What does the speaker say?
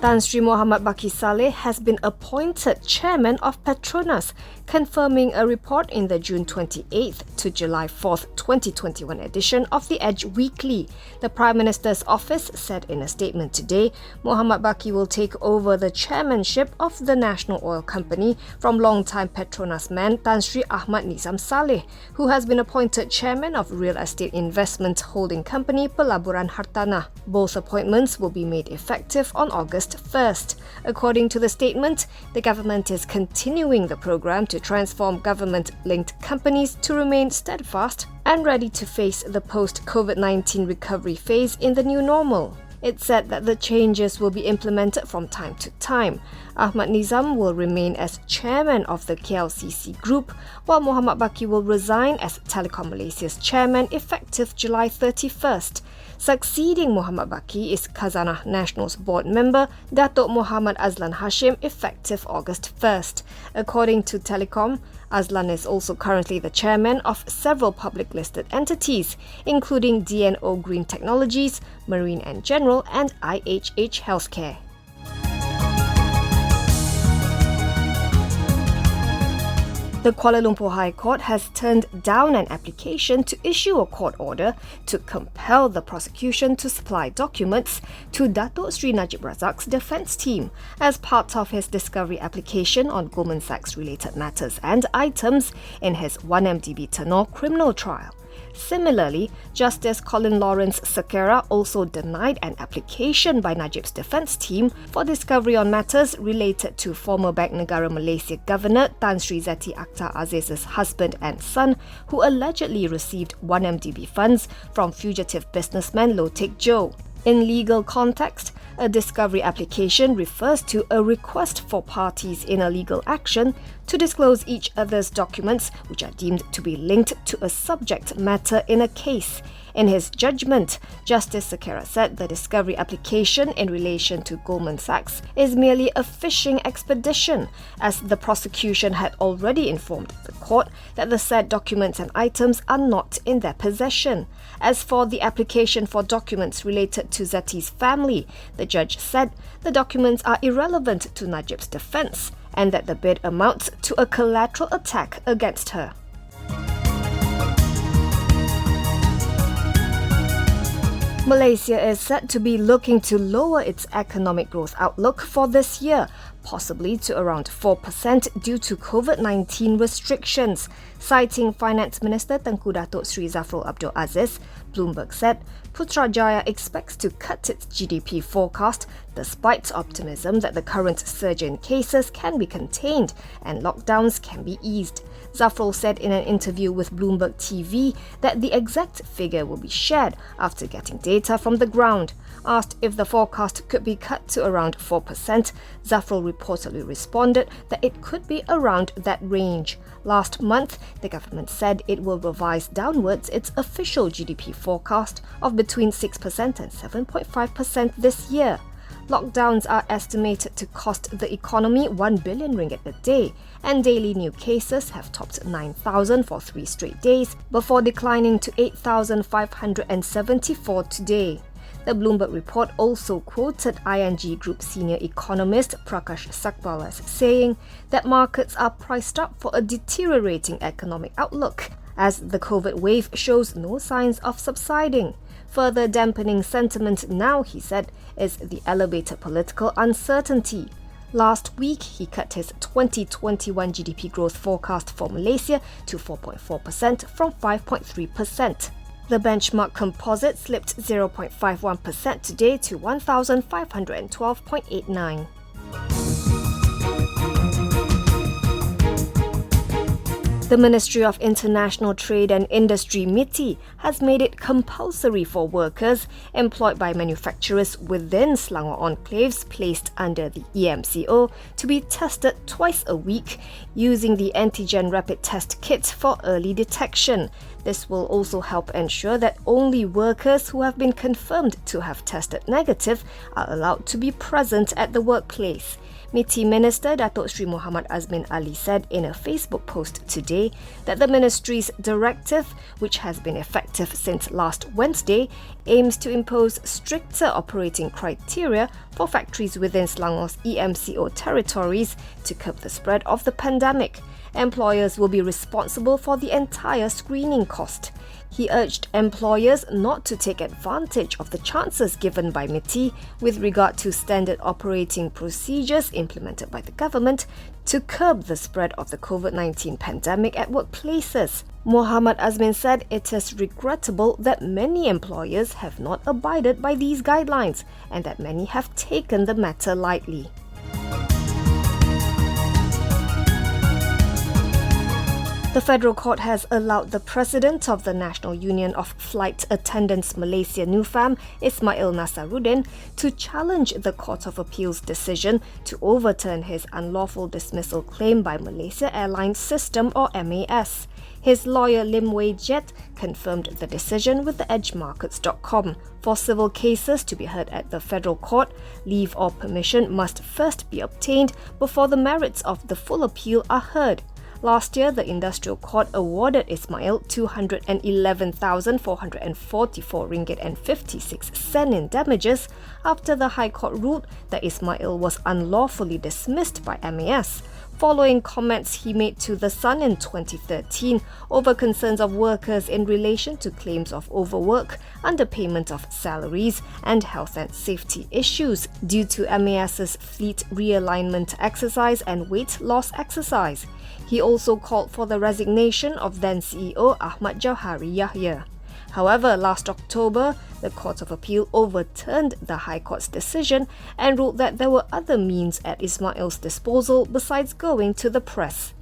Tan Sri Mohd Bakke Salleh has been appointed chairman of Petronas, confirming a report in the June 28th to July 4th, 2021 edition of The Edge Weekly. The Prime Minister's office said in a statement today, Mohd Bakke will take over the chairmanship of the national oil company from long-time Petronas man Tan Sri Ahmad Nizam Salleh, who has been appointed chairman of real estate investment holding company Pelaburan Hartanah. Both appointments will be made effective on August 1st. According to the statement, the government is continuing the program to transform government-linked companies to remain steadfast and ready to face the post-COVID-19 recovery phase in the new normal. It said that the changes will be implemented from time to time. Ahmad Nizam will remain as chairman of the KLCC group, while Mohd Bakke will resign as Telekom Malaysia's chairman effective July 31st. Succeeding Mohd Bakke is Khazanah National's board member Datuk Mohammed Azlan Hashim effective August 1st. According to Telekom, Azlan is also currently the chairman of several public listed entities, including DNO Green Technologies, Marine and General, and IHH Healthcare. The Kuala Lumpur High Court has turned down an application to issue a court order to compel the prosecution to supply documents to Dato Sri Najibs' defence team as part of his discovery application on Goldman Sachs-related matters and items in his 1MDB tenor criminal trial. Similarly, Justice Colin Lawrence Sekera also denied an application by Najib's defence team for discovery on matters related to former Bank Negara Malaysia Governor Tan Sri Zeti Akhtar Aziz's husband and son, who allegedly received 1MDB funds from fugitive businessman Loh Teck Joe. In legal context, a discovery application refers to a request for parties in a legal action to disclose each other's documents which are deemed to be linked to a subject matter in a case. In his judgment, Justice Sekera said the discovery application in relation to Goldman Sachs is merely a fishing expedition, as the prosecution had already informed the court that the said documents and items are not in their possession. As for the application for documents related to Zeti's family, the judge said the documents are irrelevant to Najib's defence and that the bid amounts to a collateral attack against her. Malaysia is said to be looking to lower its economic growth outlook for this year, possibly to around 4% due to COVID-19 restrictions. Citing Finance Minister Tengku Datuk Sri Zafrul Abdul Aziz, Bloomberg said Putrajaya expects to cut its GDP forecast despite optimism that the current surge in cases can be contained and lockdowns can be eased. Zafrul said in an interview with Bloomberg TV that the exact figure will be shared after getting data from the ground. Asked if the forecast could be cut to around 4%, Zafrul reportedly responded that it could be around that range. Last month, the government said it will revise downwards its official GDP forecast of between 6% and 7.5% this year. Lockdowns are estimated to cost the economy 1 billion ringgit a day, and daily new cases have topped 9,000 for 3 straight days before declining to 8,574 today. The Bloomberg report also quoted ING Group senior economist Prakash Sakpal as saying that markets are priced up for a deteriorating economic outlook, as the COVID wave shows no signs of subsiding. Further dampening sentiment now, he said, is the elevated political uncertainty. Last week, he cut his 2021 GDP growth forecast for Malaysia to 4.4% from 5.3%. The benchmark composite slipped 0.51% today to 1,512.89. The Ministry of International Trade and Industry MITI has made it compulsory for workers employed by manufacturers within Selangor enclaves placed under the EMCO to be tested twice a week using the antigen rapid test kit for early detection. This will also help ensure that only workers who have been confirmed to have tested negative are allowed to be present at the workplace. MITI Minister Dato Sri Mohd Azlan Hashim said in a Facebook post today that the ministry's directive, which has been effective since last Wednesday, aims to impose stricter operating criteria for factories within Selangor's EMCO territories to curb the spread of the pandemic. Employers will be responsible for the entire screening cost. He urged employers not to take advantage of the chances given by MITI with regard to standard operating procedures implemented by the government to curb the spread of the COVID-19 pandemic at workplaces. Mohammed Azlan said it is regrettable that many employers have not abided by these guidelines and that many have taken the matter lightly. The Federal Court has allowed the President of the National Union of Flight Attendants Malaysia NUFAM, Ismail Nasaruddin, to challenge the Court of Appeal's decision to overturn his unlawful dismissal claim by Malaysia Airlines System or MAS. His lawyer Lim Wei Jet confirmed the decision with the edgemarkets.com. For civil cases to be heard at the Federal Court, leave or permission must first be obtained before the merits of the full appeal are heard. Last year, the Industrial Court awarded Ismail RM211,444.56 in damages after the High Court ruled that Ismail was unlawfully dismissed by MAS, following comments he made to The Sun in 2013 over concerns of workers in relation to claims of overwork, underpayment of salaries, and health and safety issues due to MAS's fleet realignment exercise and weight loss exercise. He also called for the resignation of then CEO Ahmad Jauhari Yahya. However, last October, the Court of Appeal overturned the High Court's decision and ruled that there were other means at Ismail's disposal besides going to the press.